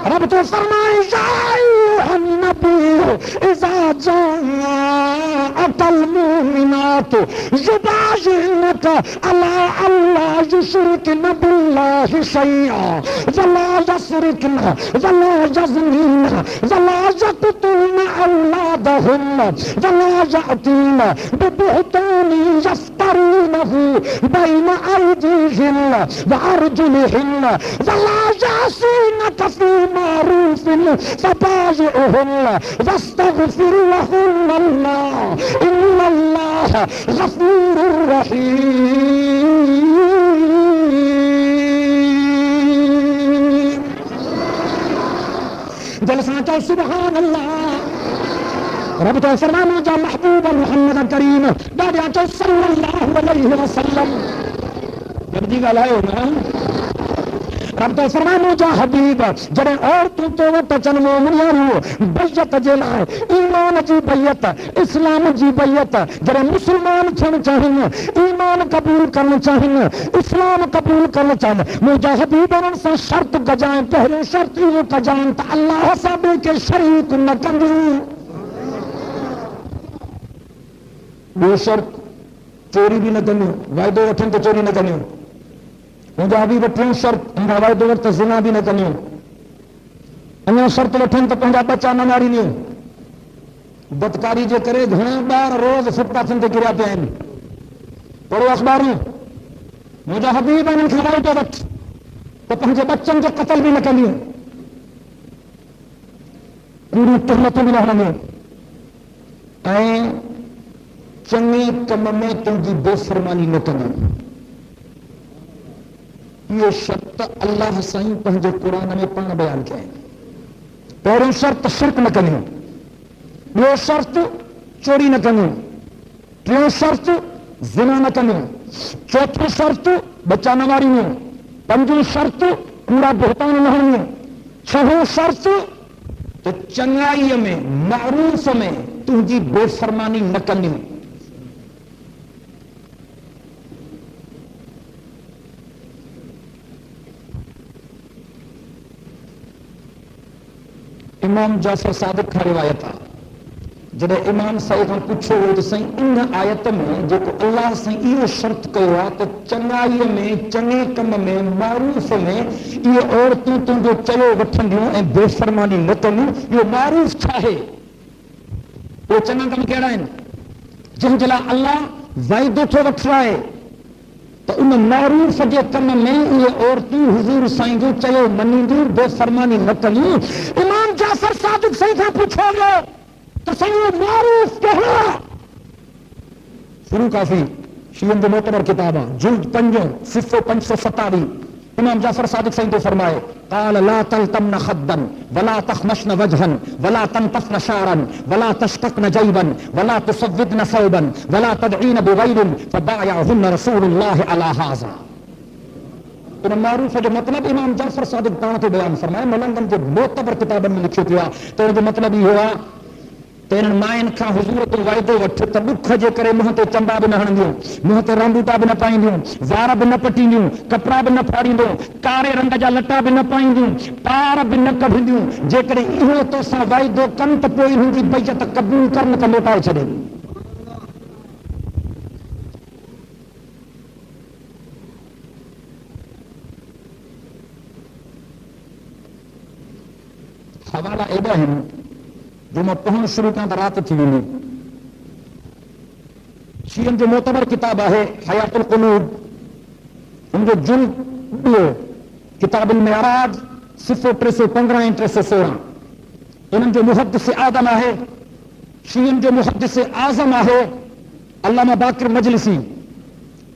رب تو فرمائے یا ایھا النبی اذا جاءک المؤمنات یبایعنک علی الا یشرکن باللہ شیئا ولا یسرکن ولا یزنین ولا یقتلن اولادہن ولا یأتین ببہتان یفترونہ بین ایدیہن وارجلہن ولا یعصینک فی معروف فبايعهن واستغفر لهن الله ان الله غفور رحيم دل سانچو سبحان اللہ رب تو فرمایا جا محبوب محمد کریم دادا تو صلی اللہ علیہ وسلم جب جی گل ہے نا رب تو فرمایا جا حبیب جڑے عورتوں تو پچن مومنیاں بیعت جلا ایمان جی بیعت اسلام جی بیعت جڑے مسلمان تھن چاہن ایمان قبول کرنا چاہن اسلام قبول کرنا چاہن مجھے حبیب ان سے شرط گجائیں پہلے شرط یہ گجائیں تا اللہ سبے کے شریک نہ کریں وہ شرط چوری بھی نہ کرنی وعدے وٹھن تو چوری نہ کرنی مجھے بھی وٹھن شرط انہا وعدے وقت زنا بھی نہ کرنی انہا شرط وٹھن تو پہنجا بچہ نہ ماری نہیں بدکاری جو کرے گھنے بار روز فٹ پاتھن تے گریا پہ آئیں پڑھو اخباروں مجھے حبیب ان کے وعدے وقت تو پہنجے بچن کے قتل بھی نہ کرنی پوری تہمتوں بھی نہ ہونے چنگی کم میں تنجی بے فرمانی نہ کرنی یہ شرط اللہ سائیں پہنجے قرآن میں پڑھنا بیان کیا ہے پہلے شرط شرک نہ کرنی یہ شرط چوری نہ کرنی تیوں شرط زنا نہ کرنی چوتھی شرط بچہ نہ ماری نہیں پنجوں شرط کوڑا بہتان نہ ہونی چھہوں شرط تو چنگائی میں معروف میں تنجی بے فرمانی نہ کرنی امام جعفر صادق کا روایت ہے جڑے امام صاحب پوچھو وہ تو سائیں ان آیت میں جو اللہ سے یہ شرط کہا تو چنگائی میں چنگے کم میں معروف میں یہ عورتوں تم جو چلو وٹھن دیوں اے بے فرمانی نہ کرنی یہ معروف چاہے وہ چنگا کم کہہ رہا ہے جن جلا اللہ وعدو تو وٹھ رہا ہے تو ان معروف کے کم میں یہ عورتوں حضور سائیں جو چلو منی دور بے فرمانی نہ کرنی امام جعفر صادق صحیح تھا پوچھو گے تو صحیح معروف کہنا شروع کافی شیعن جو معتبر کتابہ جلد 5 صفحہ 527 امام جعفر صادق صحیح تو فرمائے قال لا تلتمن خدا ولا تخمشن وجها ولا تنتفن شعرا ولا تشققن جيبا ولا تصودن ثوبا ولا تدعين بغير فبايعهن رسول الله على هذا تو معروف ہے جو مطلب امام جعفر صادق تعالیٰ تو بیان فرمائے ملنگم جو معتبر کتابوں میں لکھی تھا تو جو مطلب یہ ہوا تین مائن کا حضور تو وعدو وٹھ تو دکھ جے کرے منہ تے چمبا بھی نہ ہن دیوں منہ تے رامبوٹا بھی نہ پائیں دیوں زارا بھی نہ پٹی دیوں کپڑا بھی نہ پھاڑی دیوں کارے رنگ جا لٹا بھی نہ پائیں دیوں پار بھی نہ کبھی دیوں جے کرے ایہو تو سا وعدو کن تے پوئی ہوندی بیعت قبول کرن کا لوٹائے چھڑے حوالہ ایڈا ہے جو میں پہن شروع کا رات تھی وینی شیعن جو معتبر کتاب ہے حیات القلوب ان جو جلد کتاب المعراج صفحہ 315 316 ان جو محدث آدم ہے شیعن جو محدث اعظم ہے علامہ باقر مجلسی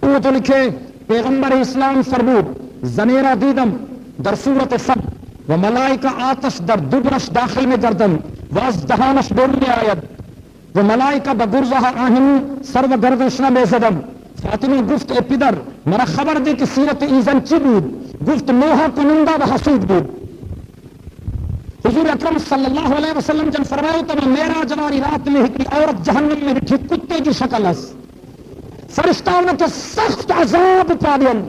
وہ تو لکھے پیغمبر اسلام فرمود زمیرہ دیدم در صورت سب و ملائکہ آتش در دبرش داخل میں گردن وازدہانش بولنے آید و ملائکہ بگرزہ آہن سرو گردشنہ میں زدم فاطمی گفت اے پدر مرا خبر دے کہ سیرت ایزن چی بود گفت نوحہ کنندہ و حسود بود حضور اکرم صلی اللہ علیہ وسلم جن فرمائے تو میرا جواری رات میں ہی عورت جہنم میں ہی کتے کی شکل ہے فرشتہ انہوں کے سخت عذاب پا دین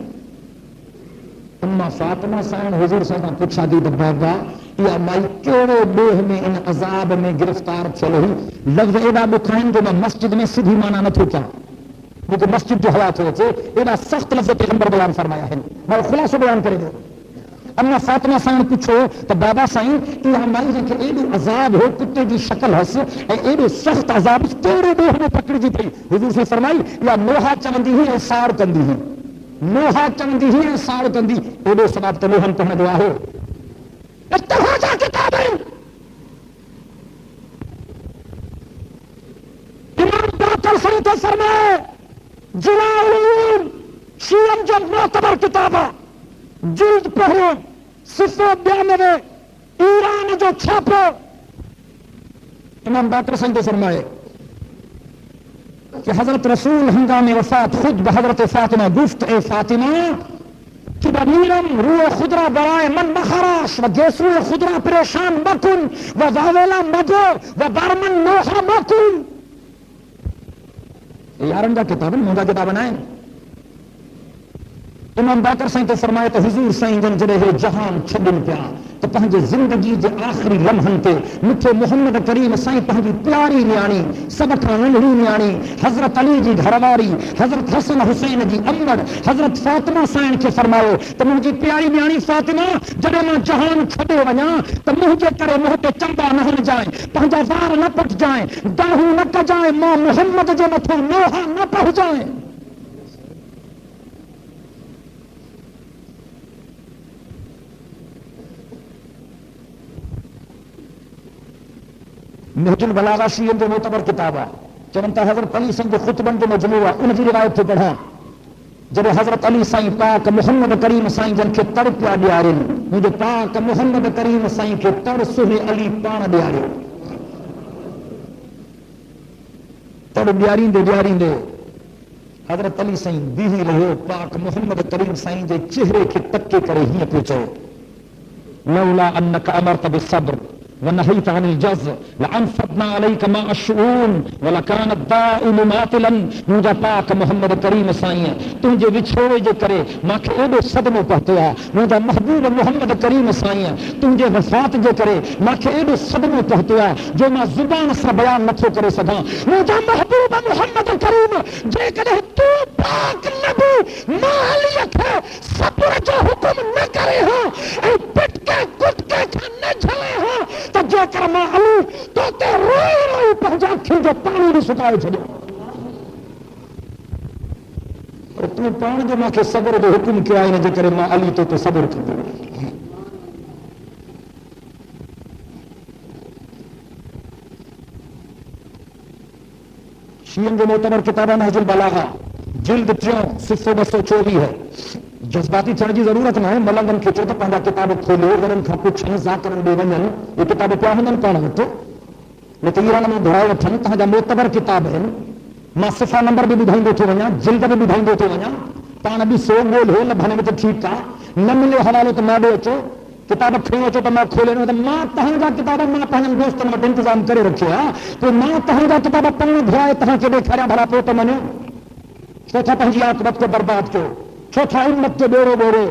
اما فاطمہ سائن حضور صلی اللہ علیہ وسلم پوچھا دی بابا یا مائی کیڑے بوہ میں ان عذاب میں گرفتار چلو ہی لفظ ایڈا بکھائن جو میں مسجد میں سیدھی مانا نہ تھوکا کیونکہ مسجد جو حیات ہوئے تھے ایڈا سخت لفظ پیغمبر بیان فرمایا ہے میں خلاصہ بیان کرے گا اما فاطمہ سائن پوچھو تو بابا سائن کہ ہمائی ہے کہ ایڈو عذاب ہو کتے کی شکل ہس ایڈو سخت عذاب اس کیڑے بوہ میں پکڑ جی تھی حضور سے فرمائی یا نوحہ چوندی ہی سار کندی ہی نوحہ چوندی ہی سار کندی ایڈو سباب تو نوحن پہنے دعا ہو اتحاجہ کتاب ہے امام باقر صحیح تو فرمائے جلا علوم شیعن جو معتبر کتابہ جلد پہلے صفحہ 92 ایران جو چھاپو 5 امام باقر سنگ فرمائے کہ حضرت رسول ہنگام وفات خود بحضرت فاطمہ گفت اے فاطمہ کہ بمیرم روح خدرہ برائے من مخراش و گیسروح خدرہ پریشان مکن و واویلا مگو و برمن نوحا مکن. یارن کا کتاب مونگا کتاب بنائے. امام باقر سائیں تو فرمائے تو حضور سائیں جن جڑے جہان چھڈن پیا تو پنجے زندگی دے آخری لمحن تے مٹھے محمد کریم سائیں پنجی پیاری نیانی سب کھا ننھڑی نیانی حضرت علی جی گھرواری حضرت حسن حسین جی امر حضرت فاطمہ سائیں کے فرماؤ تو مجھے پیاری نیانی فاطمہ جڑے میں جہان چھڈے ونیا تو مجھے کرے منہ تے چمبا نہ ہن جائیں پنجا وار نہ پٹ جائیں داہو نہ کجائیں ماں محمد جو متھو نوحا نہ پہنچ جائیں. نہج البلاغہ شیعہ جو معتبر کتاب ہے چنانچہ حضرت علی سنگ خطبن جو مجموعہ ان کی روایت سے پڑھا جب حضرت علی سائیں پاک محمد کریم سائیں جن کے تڑ پیا ڈیارن مجھے پاک محمد کریم سائیں کے تڑ سہے علی پان ڈیارے تڑ ڈیارین دے حضرت علی سائیں بیہی رہے پاک محمد کریم سائیں جے چہرے کے تکے کرے ہی پوچھو لولا انک امرت بالصبر ونهيت عن الجز لانفضنا عليك ماء الشؤون ولكان الداء مماثلا. مجھے پاک محمد کریم سائیں تجھے وچھوڑے جے کرے ماں کے ایڈو صدمے پہتیا مجھے محبوب محمد کریم سائیں تجھے وفات جے کرے ماں کے ایڈو صدمے پہتیا جو ماں زبان سے بیان نہ کرے سکاں. مجھے محبوب محمد کریم جے کرے تو پاک نبی ماں علی ہے صبر جو حکم نہ کرے ہاں اے پٹ کے کٹ کے نہ جھلے ہاں تو جو کرما علی تو تے روئی روئی پہنچا کھنجے پانی بھی سکائے چھڑے اور تو پانی جو ماں کے صبر دے حکم کیا ہے جو کرے ماں علی تو صبر کر دے. شیعہ جو معتبر کتابہ نہج البلاغہ جلد 3 صفحہ 224 ہے. جذباتی چڑھ کی ضرورت نہ ہے ملنگن کھچو تو پہنجا کتاب کھولو ورن کھا پوچھن ذاکرن بے ونجن یہ کتاب کیا ہندن پڑھ وٹو لیکن ایران میں دھڑا وٹھن تہاں معتبر کتاب ہے ماں صفحہ نمبر بھی بدھائیں تو ونجا جلد بھی بدھائیں تو ونجا پان بھی سو گول ہو لبھنے میں تو ٹھیک کا نہ ملے حوالے تو میں بیچو کتاب کھولو تو میں کھولے نہ ماں تہاں جا کتاب ماں پہن دوستن میں انتظام کرے رکھے ہا تو ماں تہاں جا کتاب پڑھنے دھائے تہاں کے دیکھا بھلا پوت منو چوتھا پنجی عاقبت کو برباد کو چوتھا امت کے بیرو بیرو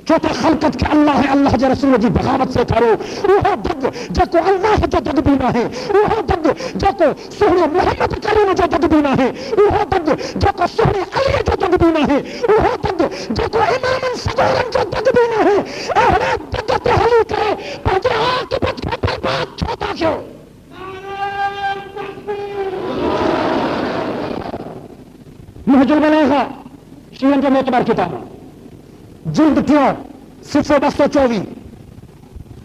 چوتھا خلقت کے اللہ ہے اللہ جا رسول جی بغاوت سے کرو وہ دگ جکو اللہ جو دگ بینا ہے وہ دگ جکو سہنے محمد کریم جو دگ بینا ہے وہ دگ جکو سہنے علی جو دگ بینا ہے وہ دگ جکو امام صدورن جو دگ بینا ہے اہلے دگ تحلی کرے پہنچے عاقبت کے برباد چوتھا کیوں. نہج البلاغہ شیعہ کے معتبر کتاب جلد 3 صفحہ 224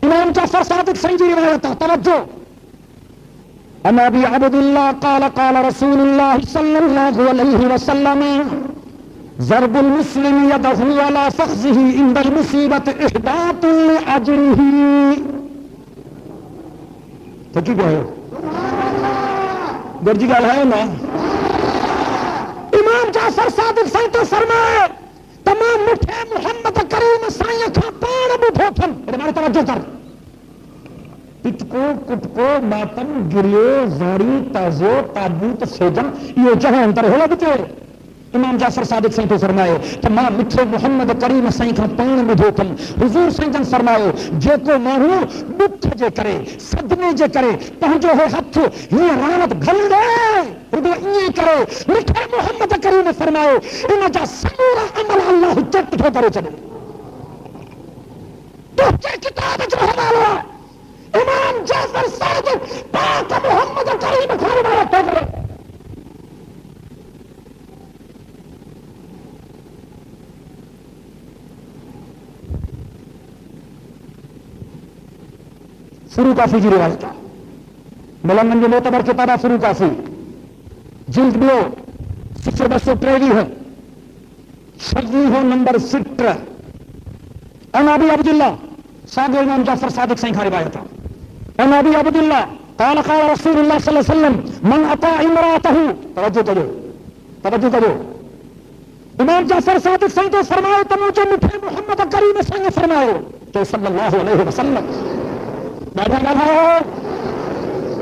امام جعفر صادق سائیں جی روایت توجہ ان ابی عبد اللہ قال قال رسول اللہ صلی اللہ علیہ وسلم ضرب المسلم يده على فخذه عند المصیبت احباط لاجره. تو کی کہے گرجی گل ہے نا امام جعفر صادق سائیں تو فرمائے تمام مٹھے محمد کریم سائیں کھا پان بٹھو تھن ہمارے توجہ کر پت کو کٹ کو ماتم گریے زاری تازو تابوت سیجن یہ جہاں انتر ہولا بچے. امام جعفر صادق سائیں تو فرمائے تمام مٹھے محمد کریم سائیں کھا پان بٹھو تھن حضور سائیں جن فرمائے جے کو مانو دکھ جے کرے صدمے جے کرے پہنچو ہے ہتھ یہ رانت گھل دے اردو یہ کرو مٹھے محمد کریم فرمائے انہا جا سمورا عمل اللہ چٹ جو کرے چلے تو چے کتاب جو حوالہ امام جعفر صادق پاک محمد کریم فرمائے تو کرے. فروقافی کی روایت ہے ملنگن جو معتبر کتابہ فروقافی جلد 2 صفحہ 223 ہے شریح نمبر 6 ان ابی عبداللہ صاحب امام جعفر صادق سائیں کا روایت ہے ان ابی عبداللہ قال قال رسول اللہ صلی اللہ علیہ وسلم من اطاع امرأته توجہ کرو امام جعفر صادق سنگ تو فرمائے تو مجھے مٹھے محمد کریم سنگ فرمائے تو صلی اللہ علیہ وسلم بیٹھا گا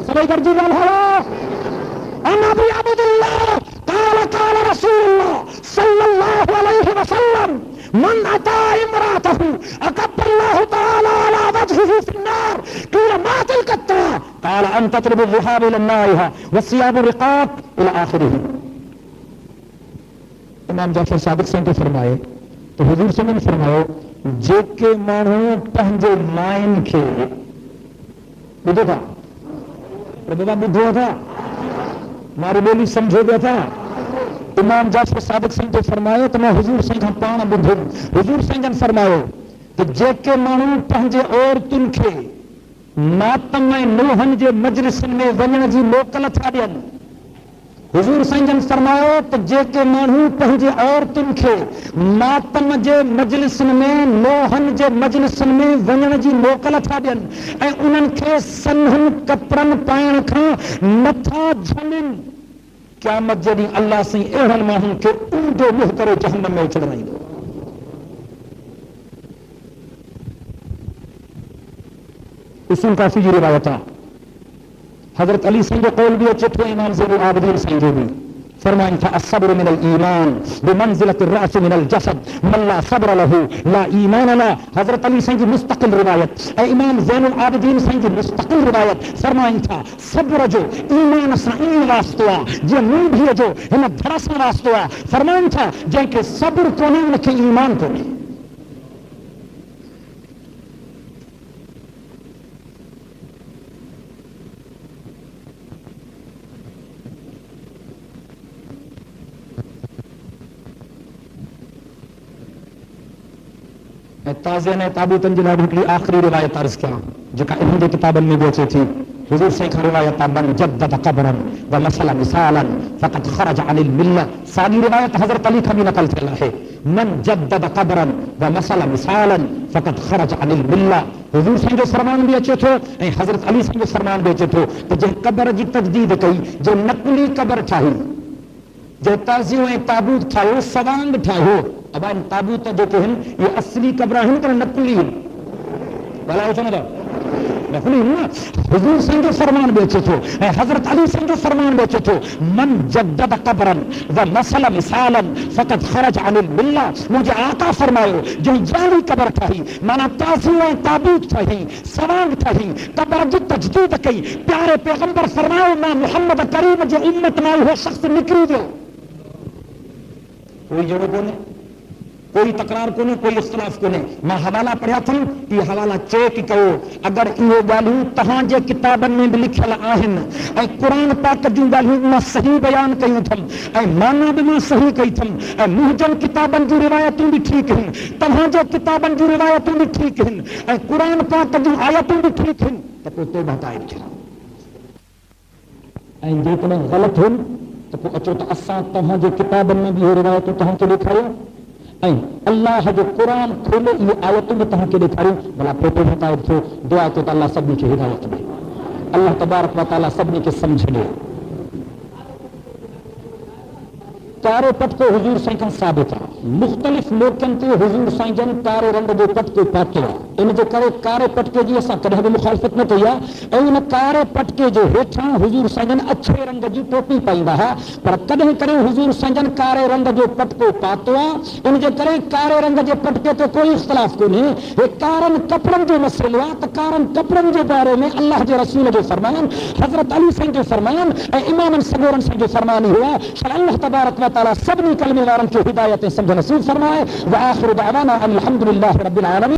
سبھی کر جی گا ان ابی عبد اللہ قال قال رسول اللہ صلی اللہ علیہ وسلم من اطاع امرأته اكب الله تعالى على وجهه في النار قيل ما تلك الطاعة قال ان تطلب الذهاب الى النار والثياب الرقاق الى اخره. امام جعفر صادق سے فرمائے تو حضور صلی اللہ علیہ وسلم فرماؤ جے کے مانو پنجے مائن کے بدھو تھا بابا بدھو تھا ماری بولی سمجھو گیا تھا. امام جعفر صادق سنگ تو فرمایا تو میں حضور سنگ پان بدھو حضور سنگ فرمایا کہ جے کے مانو پنجے اور تن کے ماتم نوہن جے مجلس میں ونجن جی موکل تھا ڈین. حضور سنگن فرمایا تو جے کے مانو پنجے اور تن کے ماتم جے مجلس میں نوہن جے مجلس میں ونجن جی موکل تھا ڈین اے انہن کے سنہن کپڑن پائن کھان نتھا جھنن قیامت جڑی اللہ سے اہڑن ماہن کے اونڈو منہ کرو جہنم میں چڑھائی دو. اصول کافی جو روایت ہے حضرت علی سنگ قول بھی اچھے تھے امام زین العابدین سنگ بھی فرمائیں تھا الصبر من الایمان بمنزلۃ الراس من الجسد من لا صبر له لا ایمان له. حضرت علی سنگ مستقل روایت اے امام زین العابدین سنگ مستقل روایت فرمائیں تھا صبر جو ایمان سے این واسطہ جو من بھی جو ہم دھرس واسطہ فرمائیں تھا جن کے صبر کو نہیں ان کے ایمان کو نہیں. تازے نے تابوتن جلا ڈھکلی آخری روایت عرض کیا جکا انہوں نے کتابن میں بیچے تھی حضور سے ایک روایت من جدد قبرا ومثل مثالا فقد خرج عن الملہ. ثانی روایت حضرت علی کا بھی نقل چلا ہے من جدد قبرا ومثل مثالا فقد خرج عن الملہ. حضور سے جو فرمان بھی اچھے تھے حضرت علی سے جو فرمان بھی اچھے تھے کہ جو قبر جی تجدید کئی جو نقلی قبر ٹھائی جو تازیوں تابوت ٹھاؤ سوانگ ٹھاؤ اب ان تابوت جو کہ یہ اصلی قبر ہیں کہ نقلی ہیں بھلا ہوتا نا نقلی نا. حضور سے جو فرمان بیچے تھے حضرت علی سے جو فرمان بیچے تھے من جدد قبرا ومثل مثالا فقد خرج عن الملہ. مجھے آقا فرماؤ جو جعلی قبر ٹھائی مانا تازیوں تابوت ٹھائی سوانگ ٹھائی قبر جو تجدید کی پیارے پیغمبر فرماؤ میں محمد کریم جو امت میں ہو شخص نکری دو. کوئی جڑو کو نہیں کوئی تکرار کو نہیں کوئی اختلاف کو نہیں. میں حوالہ پڑھیا تھا یہ حوالہ چیک کرو اگر یہ گالوں تہاں جے کتابن میں بھی لکھل آہن اے قرآن پاک جو گالوں میں صحیح بیان کیوں تھم اے مانا بھی میں صحیح کہی تھم اے محجن کتابن جو روایتوں بھی ٹھیک ہیں تہاں جے کتابن جو روایتوں بھی ٹھیک ہیں اے قرآن پاک جو آیتوں بھی ٹھیک ہیں تو کوئی توبہ طائب چھا اے جے تمہیں غلط ہوں تو کو اچھو تو اساں تہاں جے کتابن میں بھی روایتوں تہاں کے لکھایا اللہ جو قرآن کھولے یہ آیتوں میں تہاں کے دکھا رہے بلا پھوٹو ہدایت تھو دعا تو اللہ سب نے کی ہدایت دے اللہ تبارک و تعالی سب نے کے سمجھ لے. کارے پٹ کو حضور سائیں کا ثابت ہے مختلف لوگن تے حضور سائیں جن کارے رنگ جو پٹ کو پاتے ان جو کرے کارے پٹ کے جی اسا کدے بھی مخالفت نہ کیا ان کارے پٹ کے جو ہیٹھاں حضور سائیں جن اچھے رنگ جو ٹوپی پائندا ہے پر کدے کرے حضور سائیں جن کارے رنگ جو پٹ کو پاتوا ان جو کرے کارے رنگ جو پٹ کے تو کوئی اختلاف کو نہیں ہے کارن کپڑن جو مسئلہ تو کارن کپڑن جو بارے میں اللہ کے رسول جو فرمان حضرت علی سائیں جو فرمان امام صبورن سے جو فرمانی ہوا اللہ تبارک و تعالی سب نے کلمے وارن کی ہدایتیں سمجھ نصیب فرمائے. وآخر دعوانا الحمدللہ رب العالمین.